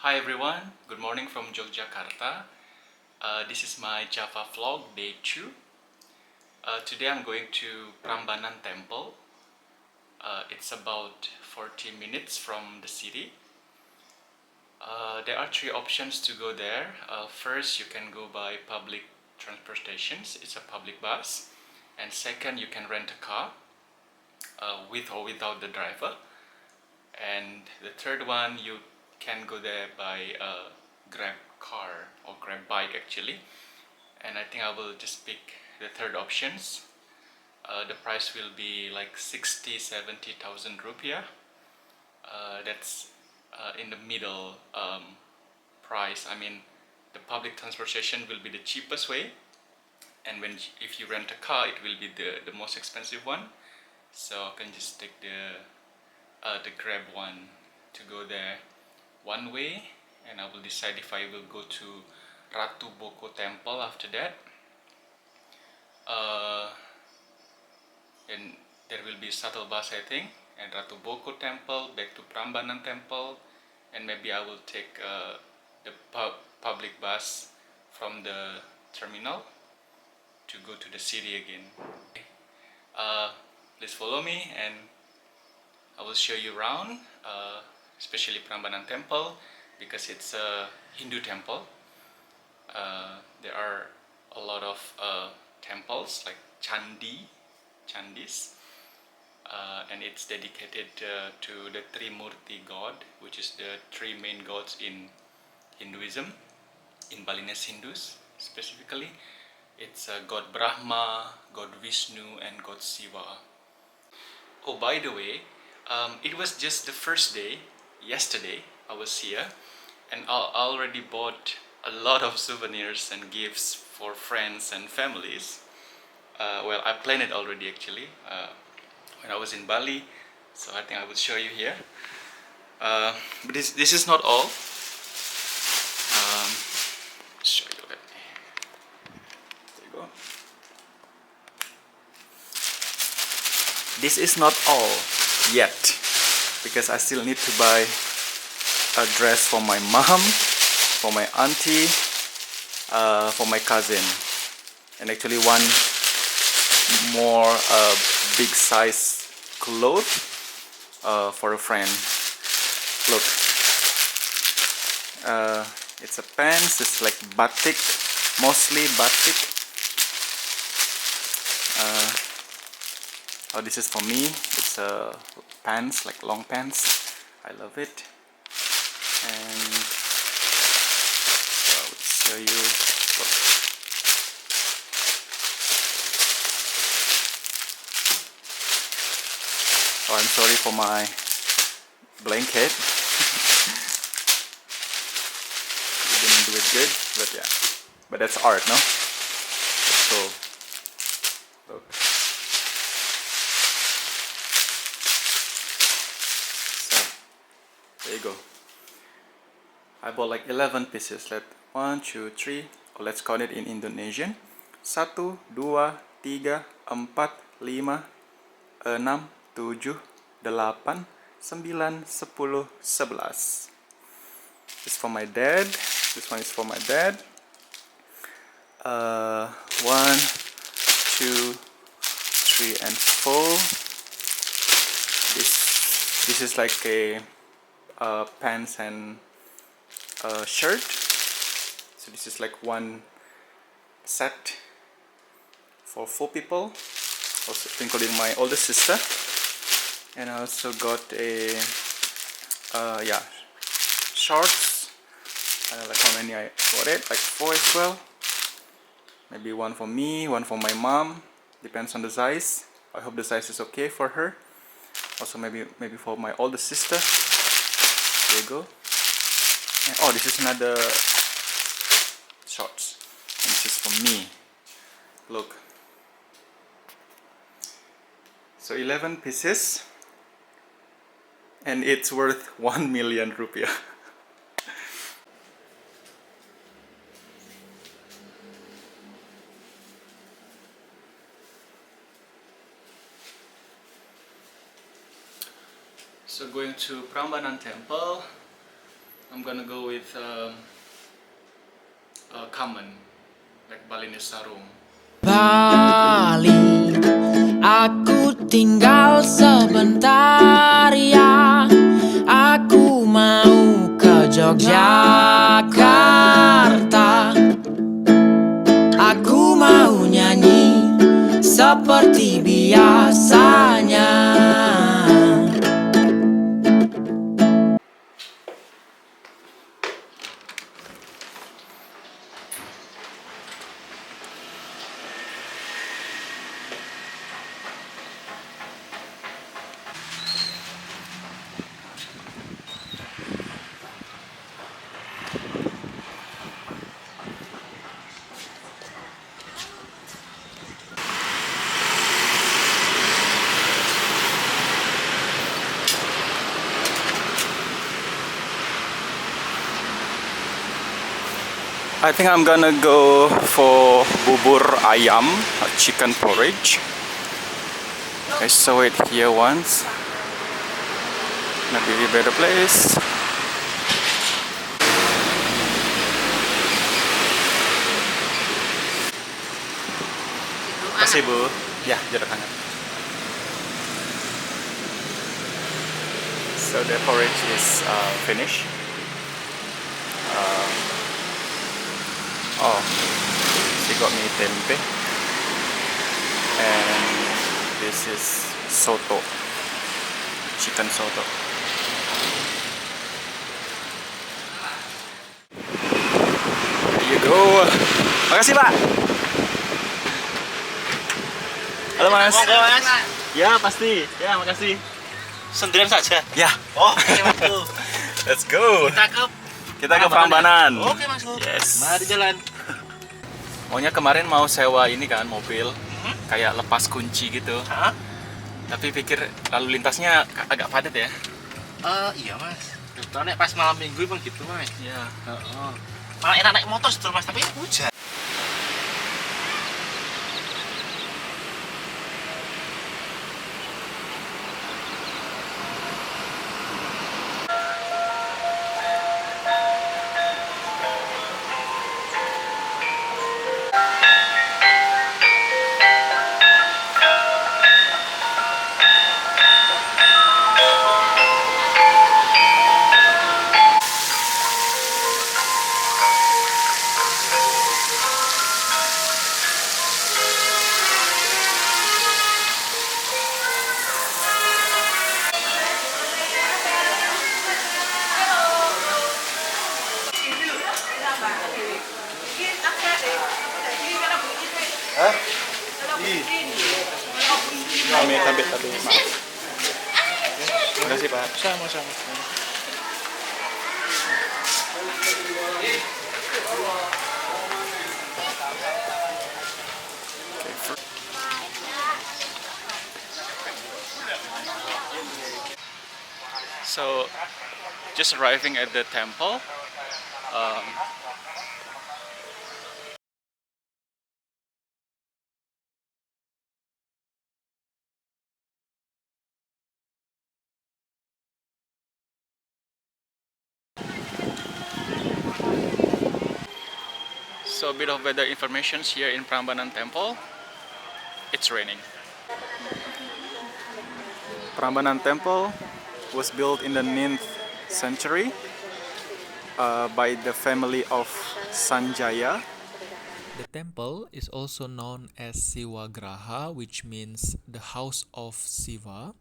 Hi everyone, good morning from Yogyakarta. This is my Java vlog day 2. Today I'm going to Prambanan Temple. It's about 40 minutes from the city. There are three options to go there. First, you can go by public transportations, it's a public bus. And second, you can rent a car with or without the driver. And the third one, you can go there by a Grab car or Grab bike actually. And I think I will just pick the third options. The price will be like 60-70,000 rupiah. That's in the middle price. I mean, the public transportation will be the cheapest way, and if you rent a car, it will be the most expensive one. So I can just take the Grab one to go there one way, and I will decide if I will go to Ratu Boko Temple after that. Then there will be shuttle bus, I think, and Ratu Boko Temple back to Prambanan Temple, and maybe I will take the public bus from the terminal to go to the city again. Please follow me and I will show you around, especially Prambanan Temple because it's a Hindu temple. There are a lot of temples like chandis, and it's dedicated to the Trimurti god, which is the three main gods in Hinduism, in Balinese Hindus specifically. It's God Brahma, God Vishnu, and God Shiva. Oh, by the way, it was just the first day, yesterday, I was here, and I already bought a lot of souvenirs and gifts for friends and families. Well, I planned it already actually when I was in Bali, so I think I will show you here. But this is not all. Show you. Let me. There you go. This is not all yet because I still need to buy a dress for my mom, for my auntie, for my cousin, and actually one more big size cloth for a friend. Look, it's a pants. It's like batik, mostly batik. Oh, this is for me. It's a pants, like long pants. I love it. And I will show you. Look. Oh, I'm sorry for my blanket. Didn't do it good, but yeah. But that's art, no? That's cool. Look. So, there you go. I bought like 11 pieces. 1, 2, 3. Or let's count it in Indonesian. 1, 2, 3, 4, 5, 6, 7, 8, 9, 10, 11. This is for my dad. This one is for my dad. 1, 2, 3, and 4. This is like a pants and shirt. So this is like one set for 4 people, also including my older sister. And I also got a shorts. I don't know like how many I got it, like 4 as well. Maybe one for me, one for my mom. Depends on the size. I hope the size is okay for her. Also maybe for my older sister. There you go. And, oh, this is another shorts. And this is for me. Look. So 11 pieces. And it's worth 1 million rupiah. So going to Prambanan Temple, I'm gonna go with common, like Balinese sarung. Bali, aku tinggal sebentar ya. Aku mau ke Yogyakarta. Aku mau nyanyi seperti biasanya. I think I'm gonna go for bubur ayam, chicken porridge. I saw it here once. Maybe a better place. Makasih Bu. Ya, jeruk hangat. So the porridge is finished. Oh, she got me tempe, and this is soto, chicken soto. Here you go. Makasih Pak. Halo Mas. Monggo Mas. Ya pasti. Ya makasih. Sendirian saja. Ya. Oh, oke Masku. Let's go. Kita Kita ke Prambanan. Oke Masku. Yes. Mari jalan. Maunya kemarin mau sewa ini kan mobil, kayak lepas kunci gitu. Hah? Tapi pikir lalu lintasnya agak padat ya. Iya Mas. Nek pas malam minggu emang gitu Mas. Iya. Heeh. Malah enak naik motor setul Mas, tapi hujan. Tapi maaf. Terima kasih Pak. Sama-sama. So, just arriving at the temple. So, a bit of weather information here in Prambanan Temple. It's raining. Prambanan Temple was built in the 9th century by the family of Sanjaya. The temple is also known as Sivagraha, which means the house of Siva.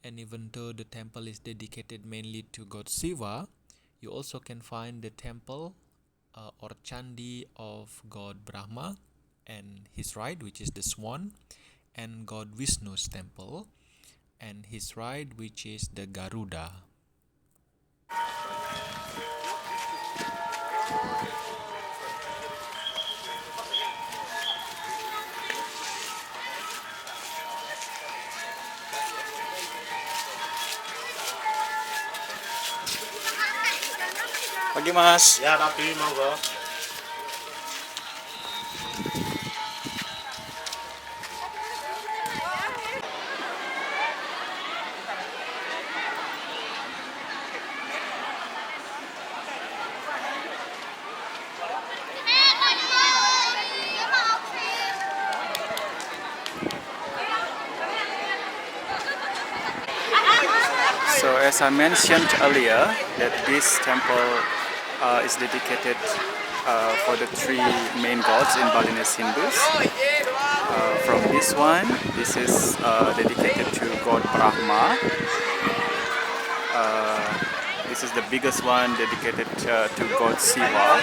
And even though the temple is dedicated mainly to God Siva, you also can find the temple or Chandi of God Brahma and his ride, which is the swan, and God Vishnu's temple and his ride, which is the Garuda. Pagi Mas. Ya, tapi monggo. as I mentioned earlier, that this temple is dedicated for the three main gods in Balinese Hindus. From this one, this is dedicated to God Brahma. This is the biggest one dedicated to God Shiva,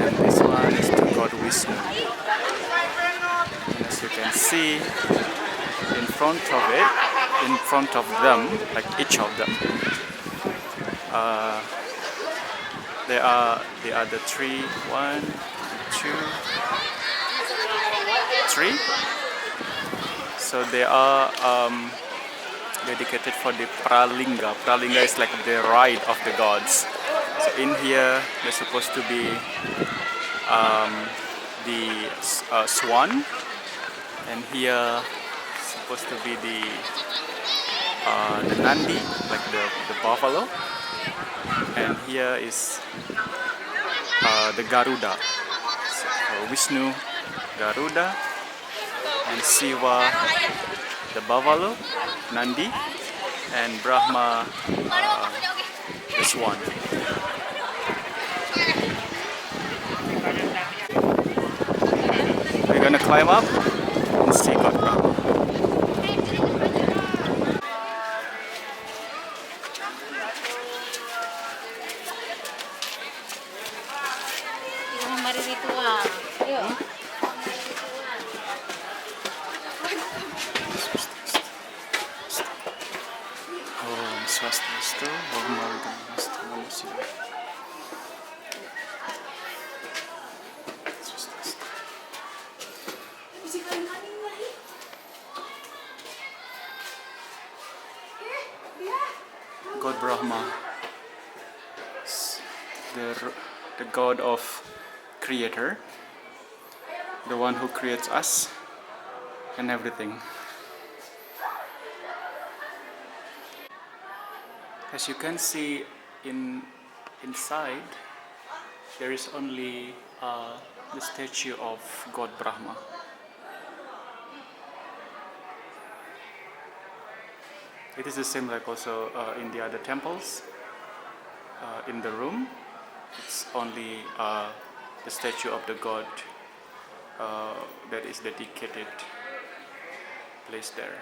and this one is to God Vishnu. And as you can see, in front of it, in front of them, like each of them, there are the three, one, two, three. So they are dedicated for the Pralinga. Pralinga is like the ride of the gods. So in here, there's supposed to be the swan, and here supposed to be the Nandi, like the buffalo, and here is the Garuda. So Vishnu, Garuda, and Shiva, the buffalo, Nandi, and Brahma, the swan. We're gonna climb up and see God Brahma. Mari ritual. Yuk. Om Swastiastu, Om Namastu, Namo Shivaya. Swastiastu. God Brahma, the god of creator, the one who creates us and everything. As you can see inside, there is only the statue of God Brahma. It is the same like also in the other temples. In the room, it's only the statue of the god that is dedicated, placed there.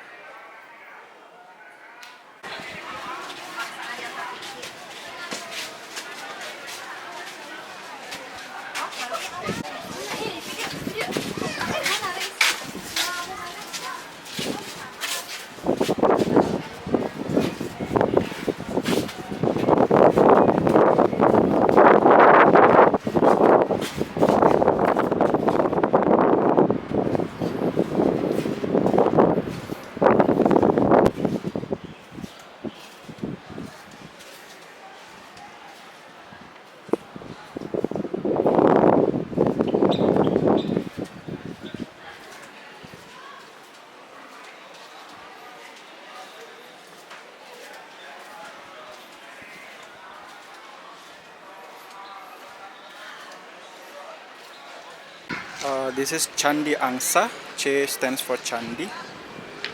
This is Chandi Angsa. Ch stands for Chandi.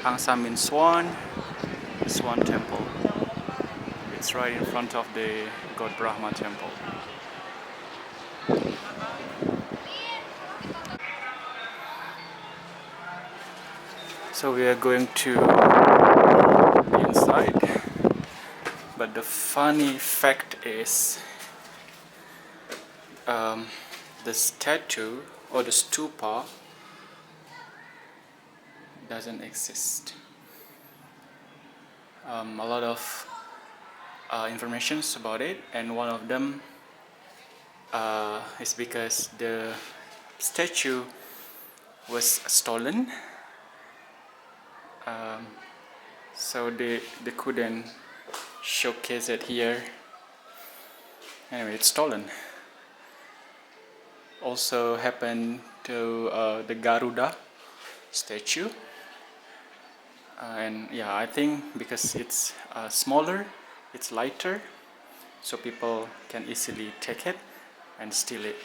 Angsa means swan. The Swan Temple. It's right in front of the God Brahma Temple. So we are going to the inside. But the funny fact is, the statue or the stupa doesn't exist. A lot of informations about it, and one of them is because the statue was stolen, so they couldn't showcase it here. Anyway, it's stolen. Also happened to the Garuda statue, and yeah, I think because it's smaller, it's lighter, so people can easily take it and steal it.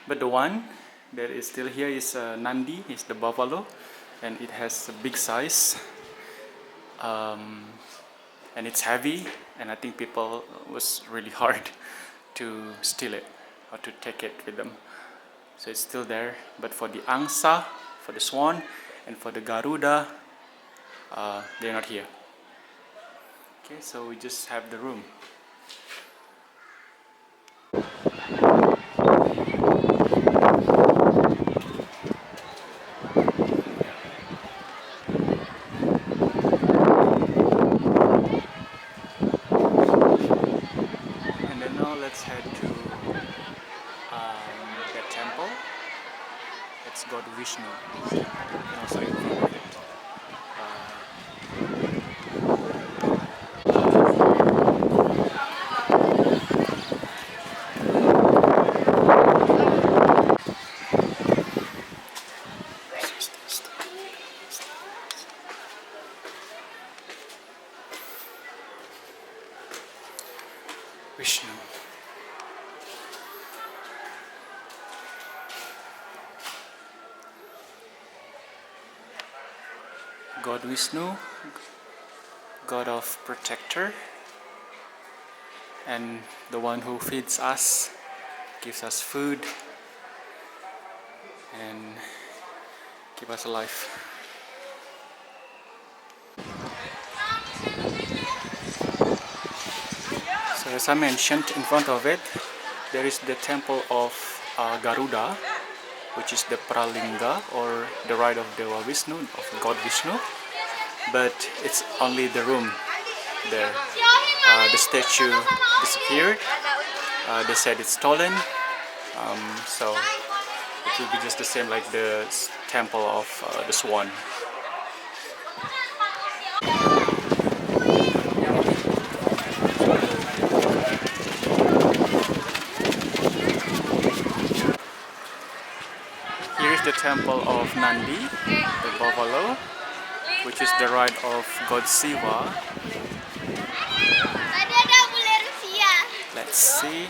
But the one that is still here is Nandi, is the buffalo, and it has a big size, and it's heavy, and I think people was really hard to steal it or to take it with them. So it's still there, but for the angsa, for the swan, and for the garuda, they're not here. Okay, so we just have the room. And then now let's head to the temple. It's God Vishnu. You can also visit it. Vishnu. God Vishnu, God of protector, and the one who feeds us, gives us food, and keep us alive. So as I mentioned, in front of it, there is the temple of Garuda, which is the Pralinga, or the ride of Dewa Vishnu, of God Vishnu. But it's only the room there. The statue disappeared. They said it's stolen. So it will be just the same like the temple of the swan. Here is the temple of Nandi, the buffalo, which is the ride of God Siva. Tadi ada bule Rusia. Let's see.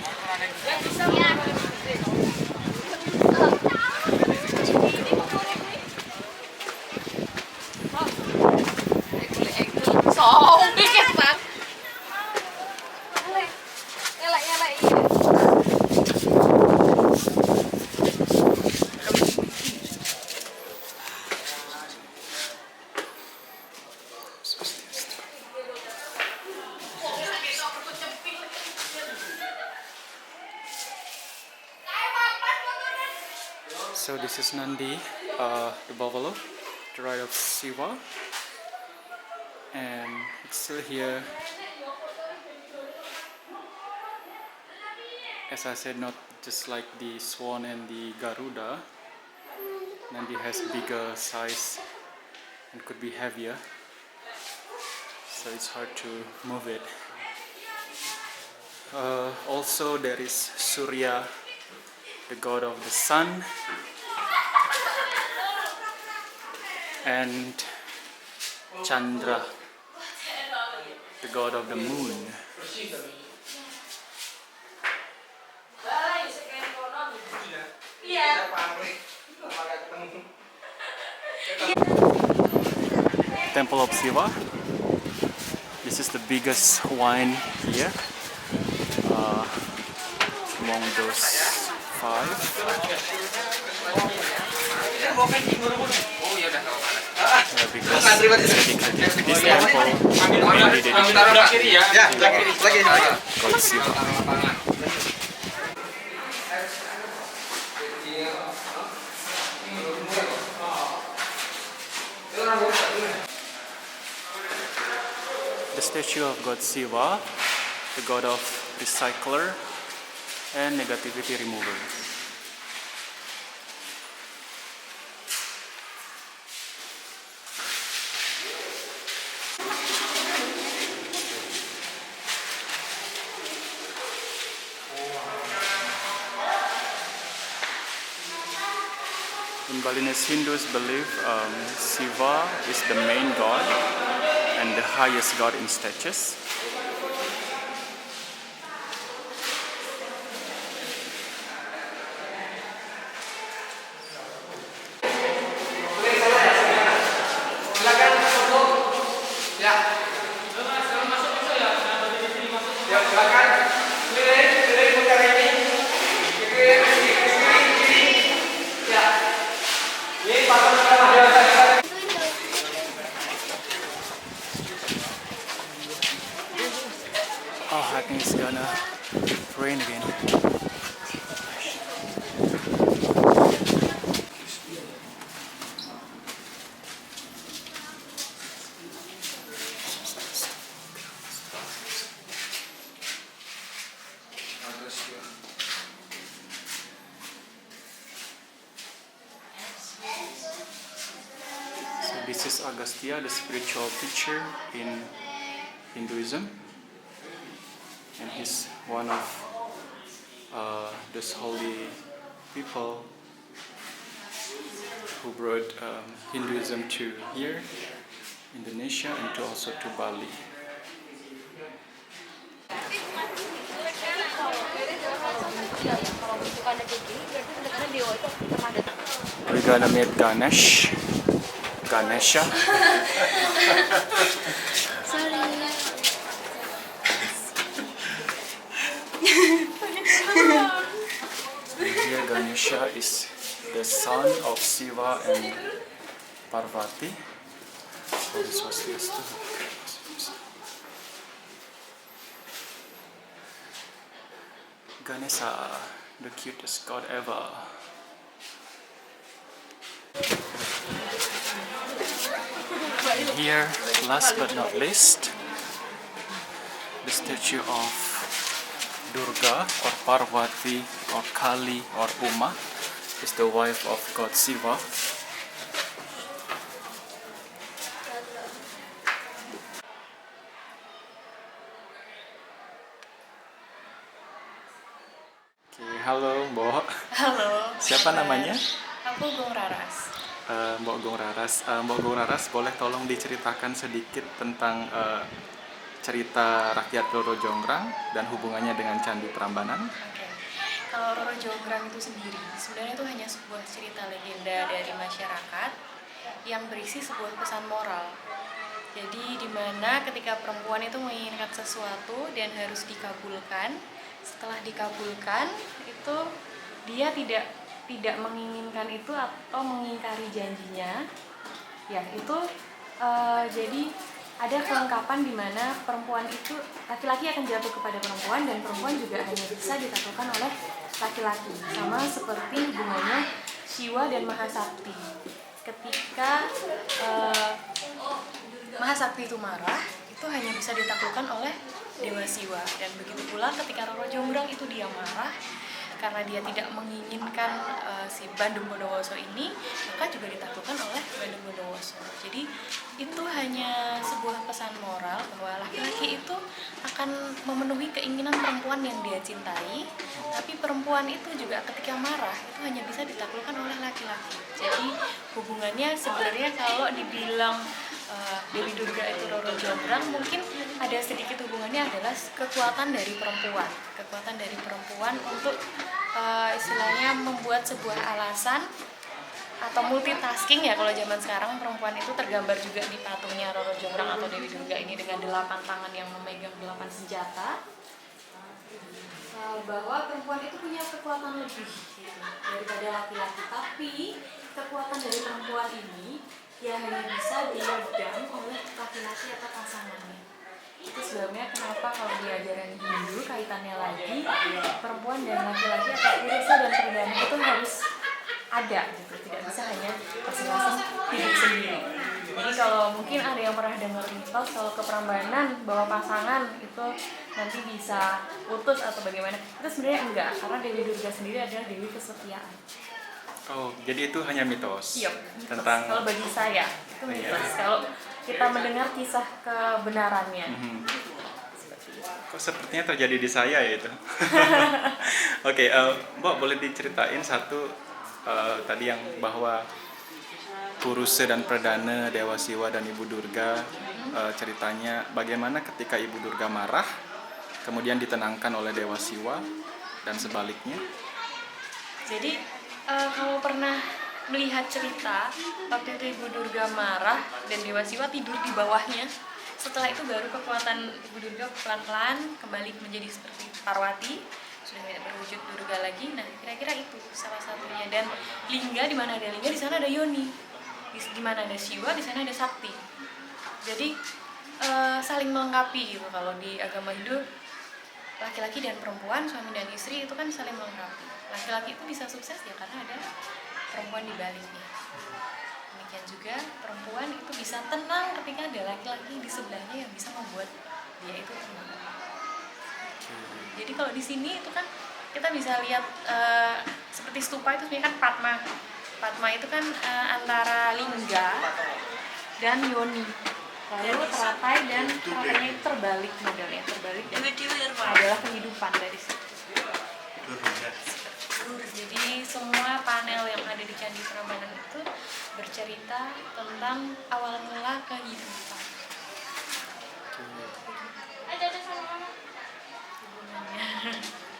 So bikin bang. Elak ini. So this is Nandi, the buffalo, the ride of Siva, and it's still here. As I said, not just like the swan and the Garuda. Nandi has bigger size and could be heavier, so it's hard to move it. Also, there is Surya, the god of the sun, and Chandra, the god of the moon. Temple of Siva. This is the biggest wine here among those 5. Because this temple mainly dedicated to God Siva. The statue of God Siva, the god of recycler and negativity remover. In Balinese Hindus believe Siva is the main god and the highest god in status. Oh, I think it's gonna rain again. So this is Agastya, the spiritual teacher in Hinduism, and he's one of those holy people who brought Hinduism to here, Indonesia, and to also to Bali. We're gonna meet Ganesha. And here Ganesha is the son of Shiva and Parvati. Oh, this was yesterday. Ganesha, the cutest god ever. And here, last but not least, the statue of Durga or Parvati or Kali or Uma is the wife of god Shiva. Oke, halo Mbok. Halo. Siapa namanya? Aku Gung Raras. Mbok Gung Raras. Mbok Gung Raras, boleh tolong diceritakan sedikit tentang cerita rakyat Roro Jonggrang dan hubungannya dengan Candi Prambanan? Oke. Kalau Roro Jonggrang itu sendiri, sebenarnya itu hanya sebuah cerita legenda dari masyarakat yang berisi sebuah pesan moral. Jadi di mana ketika perempuan itu menginginkan sesuatu dan harus dikabulkan, setelah dikabulkan itu dia tidak menginginkan itu atau mengingkari janjinya, ya itu jadi ada kelengkapan di mana perempuan itu, laki-laki akan jatuh kepada perempuan dan perempuan juga hanya bisa ditaklukkan oleh laki-laki, sama seperti hubungannya Shiva dan Mahasakti. Ketika Mahasakti itu marah, itu hanya bisa ditaklukkan oleh Dewa Shiva, dan begitu pula ketika Roro Jonggrang itu dia marah karena dia tidak menginginkan si Bandung Bondowoso ini, maka juga ditaklukkan oleh Bandung Bondowoso. Jadi itu hanya sebuah pesan moral bahwa laki-laki itu akan memenuhi keinginan perempuan yang dia cintai, tapi perempuan itu juga ketika marah itu hanya bisa ditaklukkan oleh laki-laki. Jadi hubungannya sebenarnya kalau dibilang Dewi Durga itu Roro Jonggrang, mungkin ada sedikit hubungannya adalah kekuatan dari perempuan untuk istilahnya membuat sebuah alasan atau multitasking ya. Kalau zaman sekarang perempuan itu tergambar juga di patungnya Roro Jonggrang atau Dewi Durga ini dengan 8 tangan yang memegang 8 senjata, bahwa perempuan itu punya kekuatan lebih gitu, daripada laki-laki, tapi kekuatan dari perempuan ini ya hanya bisa diredam oleh laki-laki atau pasangannya. Itu sebabnya kenapa kalau di ajaran Hindu kaitannya lagi perempuan dan laki-laki atau purusa dan perdana itu harus ada gitu, tidak bisa hanya masing-masing hidup sendiri. Jadi kalau mungkin ada yang pernah dengar mitos kalau ke Prambanan bahwa pasangan itu nanti bisa putus atau bagaimana, itu sebenarnya enggak, karena Dewi Durga sendiri adalah Dewi kesetiaan. Oh, jadi itu hanya mitos? Iya, tentang. Kalau bagi saya itu mitos. Kalau kita mendengar kisah kebenarannya. Kok sepertinya terjadi di saya ya itu? Oke, Mbak boleh diceritain satu tadi yang bahwa Purusa dan Perdana, Dewa Shiva dan Ibu Durga, ceritanya bagaimana ketika Ibu Durga marah kemudian ditenangkan oleh Dewa Shiva dan sebaliknya. Jadi kalau pernah melihat cerita waktu itu Ibu Durga marah dan Dewa Shiva tidur di bawahnya, setelah itu baru kekuatan Ibu Durga pelan-pelan kembali menjadi seperti Parwati, sudah tidak berwujud Durga lagi. Nah, kira-kira itu salah satunya. Dan lingga, di mana ada lingga di sana ada yoni, di mana ada Shiva di sana ada Sakti. Jadi saling melengkapi gitu. Kalau di agama Hindu laki-laki dan perempuan, suami dan istri itu kan saling melengkapi. Laki-laki itu bisa sukses ya karena ada perempuan di baliknya. Demikian juga perempuan itu bisa tenang ketika ada laki-laki di sebelahnya yang bisa membuat dia itu tenang. Jadi kalau di sini itu kan kita bisa lihat seperti stupa itu sebenarnya kan Padma. Padma itu kan antara lingga dan yoni. Lalu teratai dan teratainya itu terbalik modelnya, terbalik dan adalah kehidupan dari situ. Jadi semua panel yang ada di Candi Prambanan itu bercerita tentang awal mula kehidupan.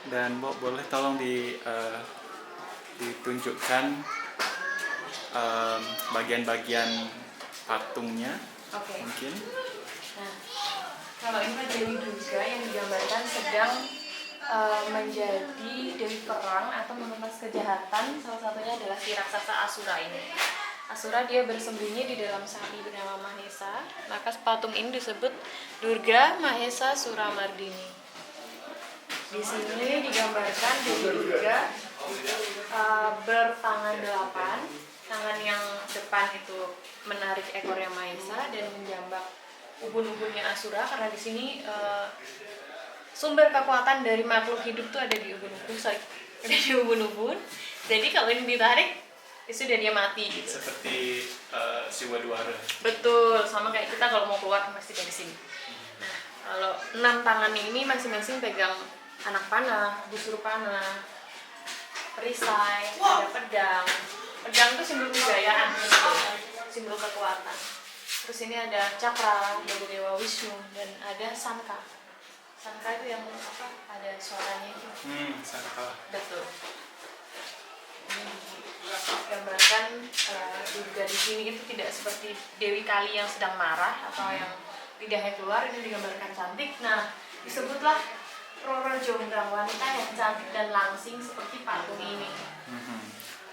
Dan Mbok boleh tolong ditunjukkan bagian-bagian patungnya. Oke. Mungkin. Nah, kalau ini Dewi Durga yang digambarkan sedang menjadi dewi perang atau menumpas kejahatan. Salah satunya adalah si raksasa Asura ini. Asura dia bersembunyi di dalam sapi bernama Mahesa. Maka patung ini disebut Durga Mahesa Suramardini. Di sini digambarkan Dewi Durga bertangan 8. Tangan yang depan itu menarik ekornya Mahesa dan menjambak ubun-ubunnya Asura, karena di sini sumber kekuatan dari makhluk hidup tuh ada di ubun-ubun. Jadi kalau ini ditarik, sudah dia mati gitu. Seperti Siwa Duara. Betul, sama kayak kita kalau mau keluar pasti dari sini. Nah, kalau 6 tangan ini masing-masing pegang anak panah, busur panah, perisai, ada pedang. Pedang itu simbol kejayaan, simbol kekuatan. Terus ini ada cakra dari Dewa Wisnu dan ada sangka. Sangka itu yang apa? Ada suaranya itu. Sangka. Betul. Gambarkan Durga di sini itu tidak seperti Dewi Kali yang sedang marah atau yang lidahnya keluar. Ini digambarkan cantik. Nah, disebutlah Roro Jonggrang, wanita yang cantik dan langsing seperti patung ini.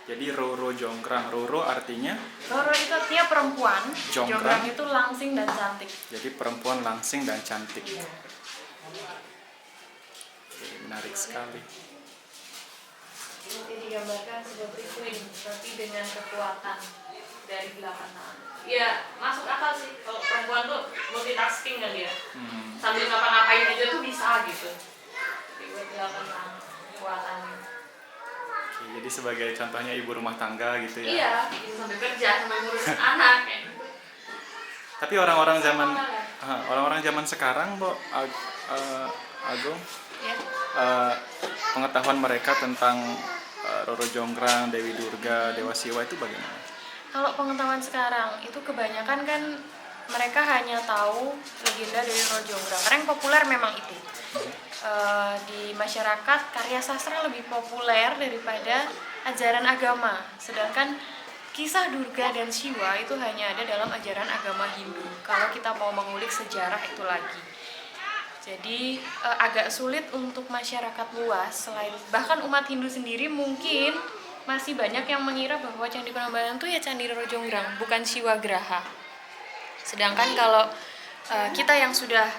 Jadi Roro Jonggrang, Roro artinya? Roro itu artinya perempuan, Jonggrang itu langsing dan cantik. Jadi perempuan langsing dan cantik. Oke, menarik sekali. Ini digambarkan seperti queen, berarti dengan kekuatan dari 8 tangan. Ya, masuk akal sih. Kalau perempuan tuh multitasking kan dia. Sambil ngapa-ngapain aja tuh bisa gitu. Jadi buat 8 tangan kekuatannya. Oke, jadi sebagai contohnya ibu rumah tangga gitu ya? Iya, bisa sambil kerja, sambil ngurus anak. Tapi orang-orang zaman sekarang, Mbok, Agung, Ya. Pengetahuan mereka tentang Roro Jonggrang, Dewi Durga, Dewa Siwa itu bagaimana? Kalau pengetahuan sekarang itu kebanyakan kan mereka hanya tahu legenda dari Roro Jonggrang. Karena yang populer memang itu. Di masyarakat karya sastra lebih populer daripada ajaran agama. Sedangkan kisah Durga dan Siwa itu hanya ada dalam ajaran agama Hindu. Kalau kita mau mengulik sejarah itu lagi. Jadi agak sulit untuk masyarakat luas, selain bahkan umat Hindu sendiri mungkin masih banyak yang mengira bahwa Candi Prambanan itu ya Candi Roro Jonggrang, bukan Siwa Graha. Sedangkan kalau kita yang sudah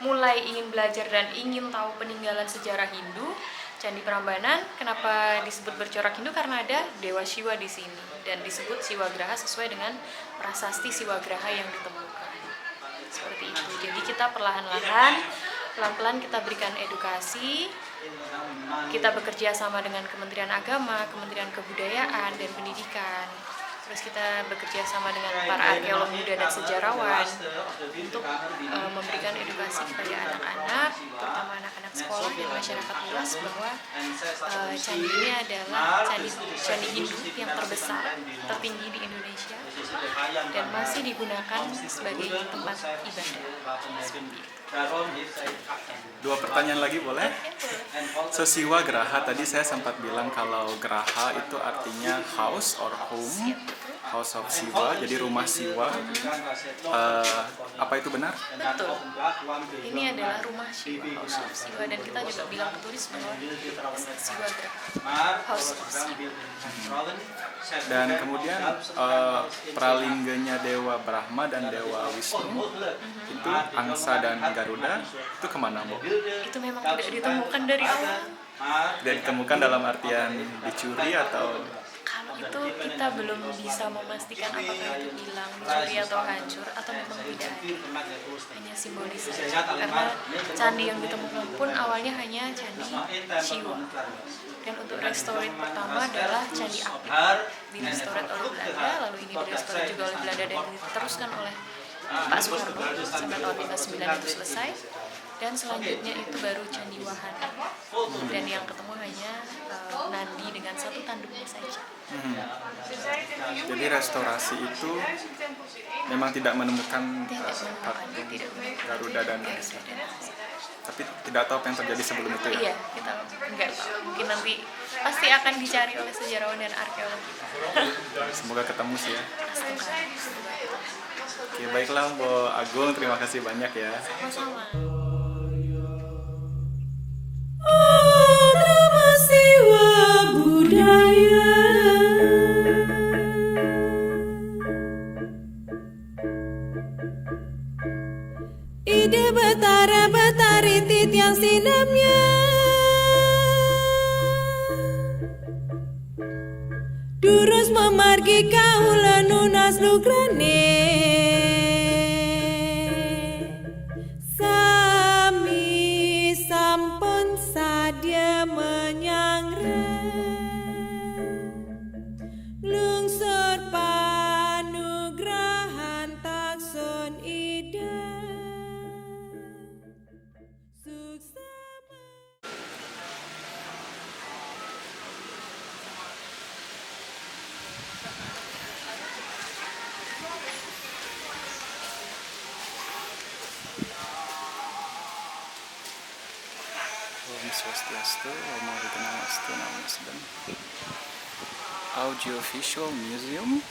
mulai ingin belajar dan ingin tahu peninggalan sejarah Hindu, Candi Prambanan kenapa disebut bercorak Hindu? Karena ada Dewa Siwa di sini dan disebut Siwa Graha sesuai dengan prasasti Siwa Graha yang ditemukan. Seperti itu. Jadi kita pelan-pelan kita berikan edukasi, kita bekerja sama dengan Kementerian Agama, Kementerian Kebudayaan dan Pendidikan. Terus kita bekerja sama dengan para arkeolog muda dan sejarawan untuk memberikan edukasi kepada anak-anak, terutama anak-anak sekolah dan masyarakat luas bahwa candi ini adalah candi Hindu yang terbesar, tertinggi di Indonesia dan masih digunakan sebagai tempat ibadah. Dua pertanyaan lagi boleh? So Siwa Graha tadi saya sempat bilang kalau Graha itu artinya house or home. House of Siva, jadi rumah Siwa. Apa itu benar? Betul. Ini adalah rumah Siwa, House of Siwa, dan kita juga bilang ke turis bahwa Siwa Graha, House of Siwa. Dan kemudian pralingganya Dewa Brahma dan Dewa Wisnu itu Angsa dan Garuda itu kemana, Bu? Itu memang tidak ditemukan dari awal. Tidak ditemukan dalam artian dicuri atau Kalau itu kita belum bisa memastikan apakah itu hilang, dicuri atau hancur, atau memang tidak ada. Hanya simbolis saja. Karena candi yang ditemukan pun awalnya hanya candi Siwa. Dan untuk restoran pertama adalah Candi Apit. Direstoran oleh Belanda, lalu ini direstoran juga oleh Belanda dan diteruskan oleh Pak Soekarno sampai tahun 1959 itu selesai. Dan selanjutnya itu baru Candi Wahana. Dan yang ketemu hanya nandi dengan satu tanduknya saja. Jadi restorasi itu memang tidak menemukan Tidak menemukan, tidak menemukan Garuda dan Angsa. Tapi tidak tahu apa yang terjadi sebelum itu ya. Iya, kita nggak tahu. Mungkin nanti pasti akan dicari oleh sejarawan dan arkeolog kita. Semoga ketemu sih ya. Astaga. Oke, baiklah Bu Agung, terima kasih banyak ya. Sama-sama. Nama Siwa budaya. Ide betara betari titiang sinamnya. Durus memargi kaula nunas lugrane. Sami sampun sadia menyangre. Lungsur panugrahan taksun ida. Suksama. Om Swastiastu, Om Namastu, Namaste. Audiovisual Museum.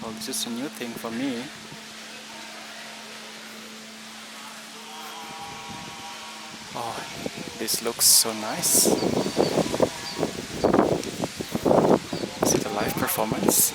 Oh, this is a new thing for me. Oh, this looks so nice. Is it a live performance?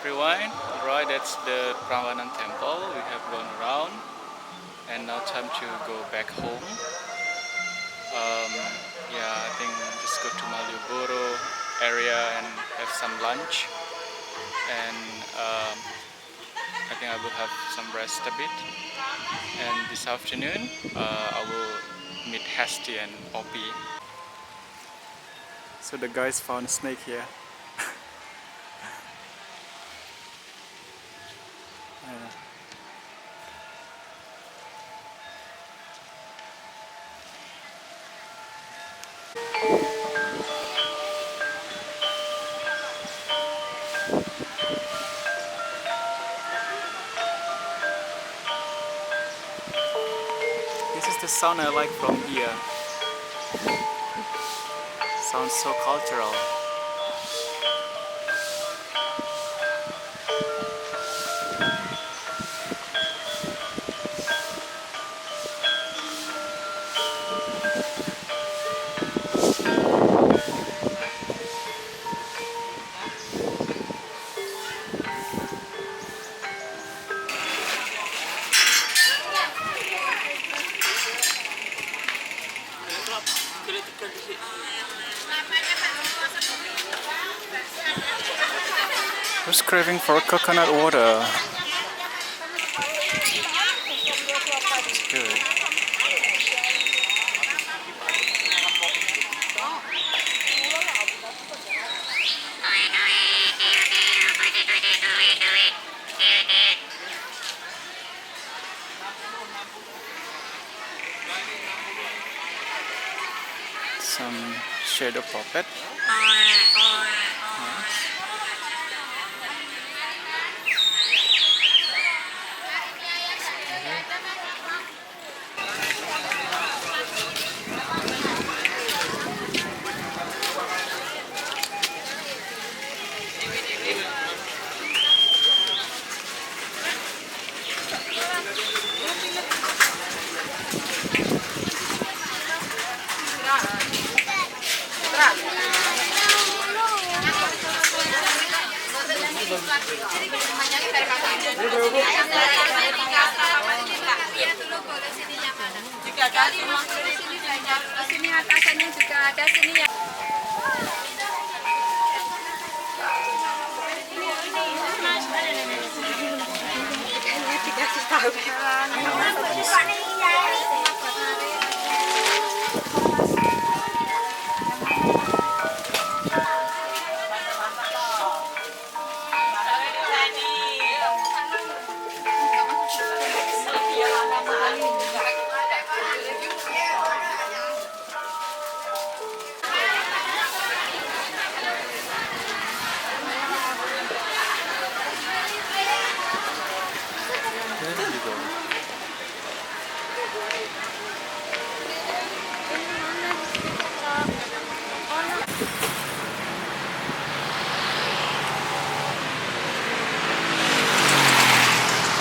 everyone. Alright, that's the Prambanan temple. We have gone around and now time to go back home. Yeah, I think just go to Malioboro area and have some lunch, and I think I will have some rest a bit, and this afternoon I will meet Hesti and Opi. So the guys found a snake here. This is the sound I like from here. Sounds so cultural. Who's craving for coconut water? It's good. Some shadow puppet. Juga ada sini banyak. Sini atasannya juga ada sini ya. Dikasih tahu.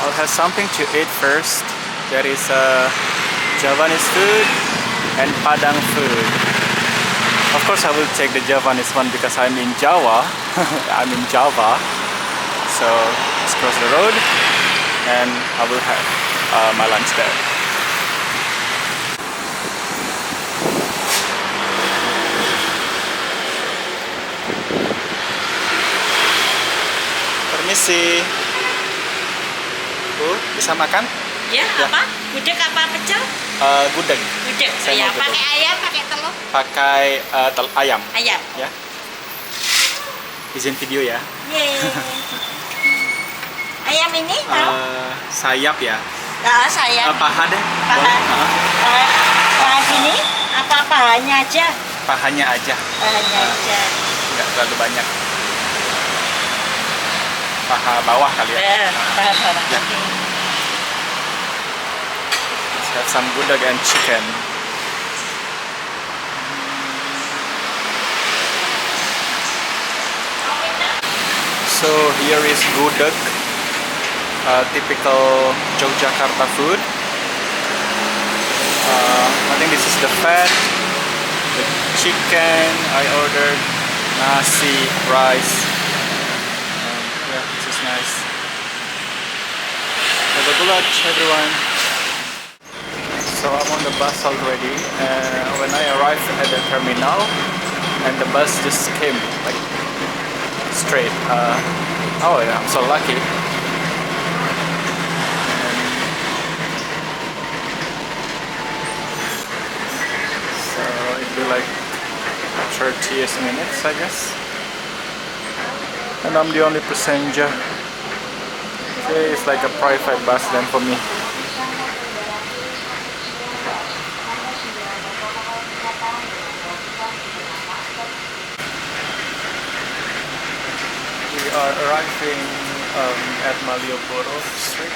I'll have something to eat first. There is Javanese food and Padang food. Of course, I will take the Javanese one because I'm in Java. I'm in Java. So let's cross the road and I will have my lunch there. Permisi. Bu, bisa makan? Ya, apa? Gudeg apa pecel? Gudeg. Gudeg. Saya Ya, mau gudeg. pakai ayam, pakai telur. Pakai ayam. Ayam. Ya. Izin video ya. Yeay. Ayam ini mau? Sayap ya. Saya. Paha deh. Paha. Boleh? Paha gini? Apa pahanya aja? Pahanya aja. Pahanya aja. Nggak terlalu banyak. Paha bawah kali ya. Paha bawah. Ya. Let's have some gudeg and chicken. So here is gudeg, typical Yogyakarta food. I think this is the fat, the chicken. I ordered nasi, rice. Yeah, this is nice. Have a good lunch, everyone. So I'm on the bus already. When I arrived at the terminal, and the bus just came like straight. Oh yeah, I'm so lucky. So it'll be like 30 minutes, I guess. And I'm the only passenger. Okay, it's like a private bus then for me. We are arriving at Malioboro Street.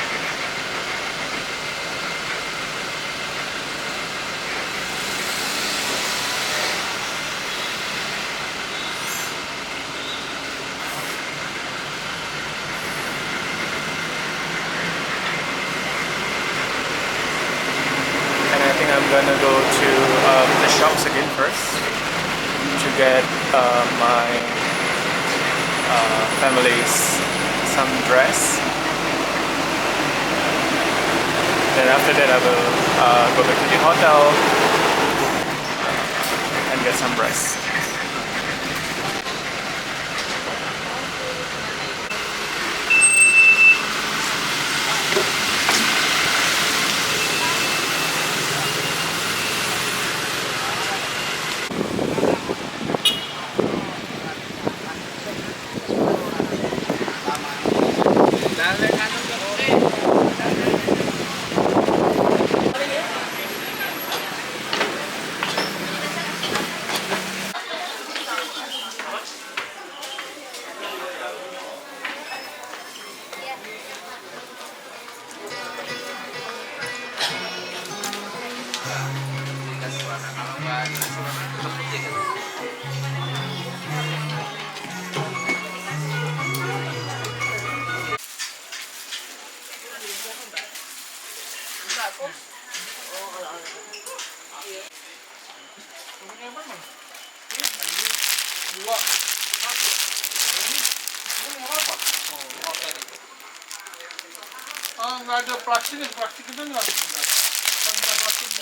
And I think I'm gonna go to the shops again first to get my family's some dress. Then after that I will go back to the hotel and get some rest. Oh, nggak ada plastik itu nggak. Tanpa plastik.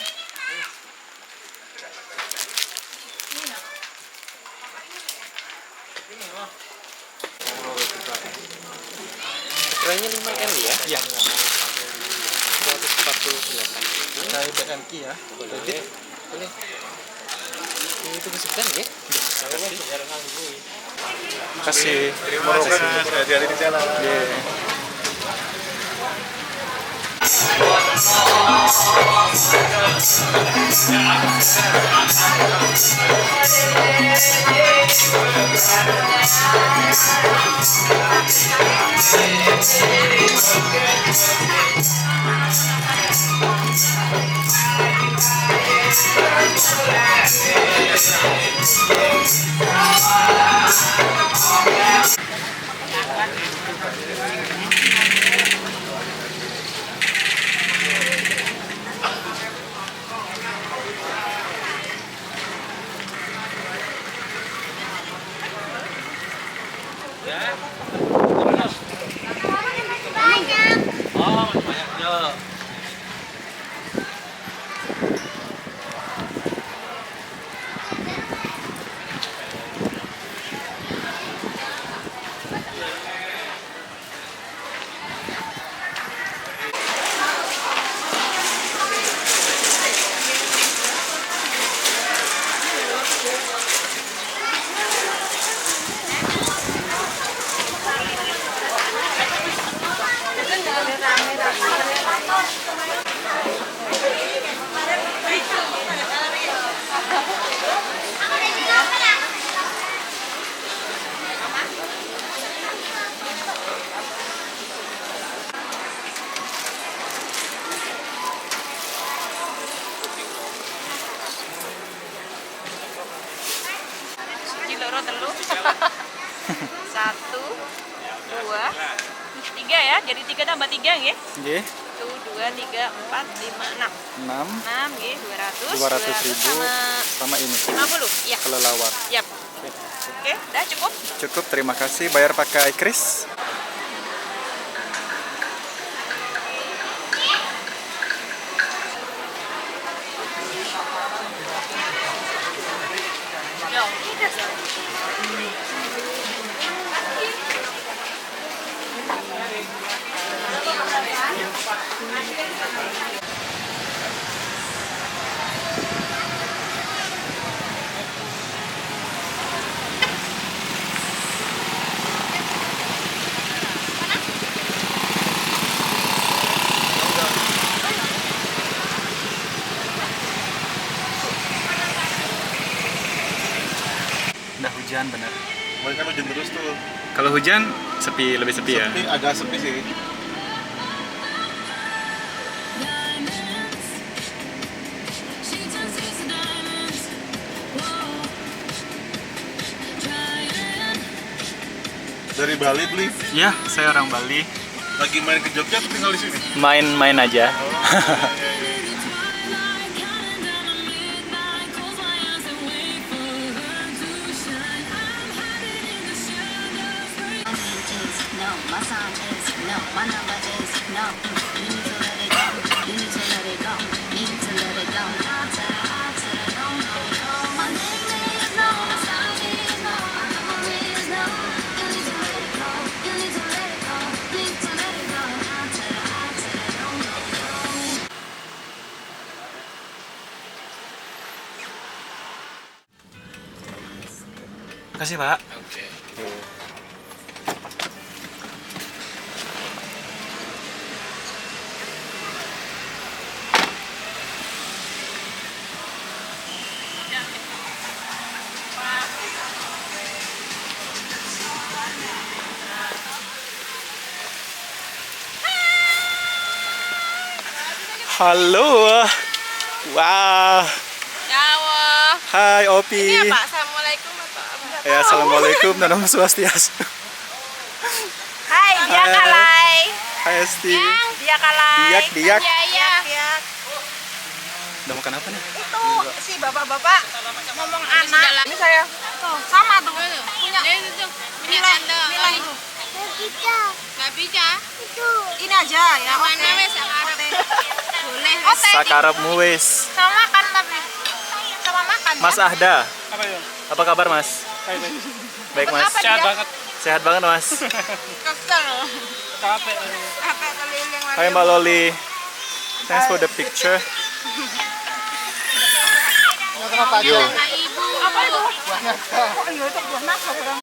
Ukurannya 5 ya? Iya. 148. Kayak BMI ya. Boleh. Itu sebentar ya? Terima kasih. Terima kasih. Hati-hati di jalan. Loro telu. 1, 2, 3 ya. Jadi 3 tambah 3 nggih. Nggih. 1, 2, 3, 4, 5, 6. 6. 6 nggih, 200. 200.000 sama ini. 50. Iya. Kelelawar. Yap. Oke, udah cukup. Cukup, terima kasih. Bayar pakai kris. Udah hujan bener. Kemarin kan hujan terus tuh. Kalau hujan sepi, lebih sepi ya. Sepi, agak sepi sih. Dari Bali beli. Ya, saya orang Bali. Lagi main ke Jogja atau tinggal di sini? Main-main aja. No, my sign is no, my number is no. You need to let it go. You need to let it go. Need to let it go. I tell it, no, no, no. My name is no, my sign is no, my number is no. You need to let it go. You need to let it go. Need to let it go. I tell it, no, no, no. Makasih, Pak. Oke. Halo. Wah. Nyawa. Hai, Opi. Ini apa? Assalamualaikum atau apa? Ya, assalamualaikum dan Om Swastiastu. Hai, dia Hai. kalai. Hai, Esti. Dia kalai. Diak, diak. Iya. Udah makan apa nih? Itu si bapak-bapak ngomong anak. Ini saya. Tuh, sama tuh. Punya. Nilai itu. Gak bisa. Ini aja ya. Mana wes sekarang? Boleh. Sakarepmu wis. Sama makan tapi. Sama makan. Mas ya? Ahda, Apa ya? apa kabar, Mas? Baik, Mas. Apa dia? Sehat banget, Mas. Kesel. Capek. Capek keliling lagi. Hai, Mbak Loli. Thanks for the picture. Kenapa aja? Ibu. Apa itu? Oh iya itu buah naga.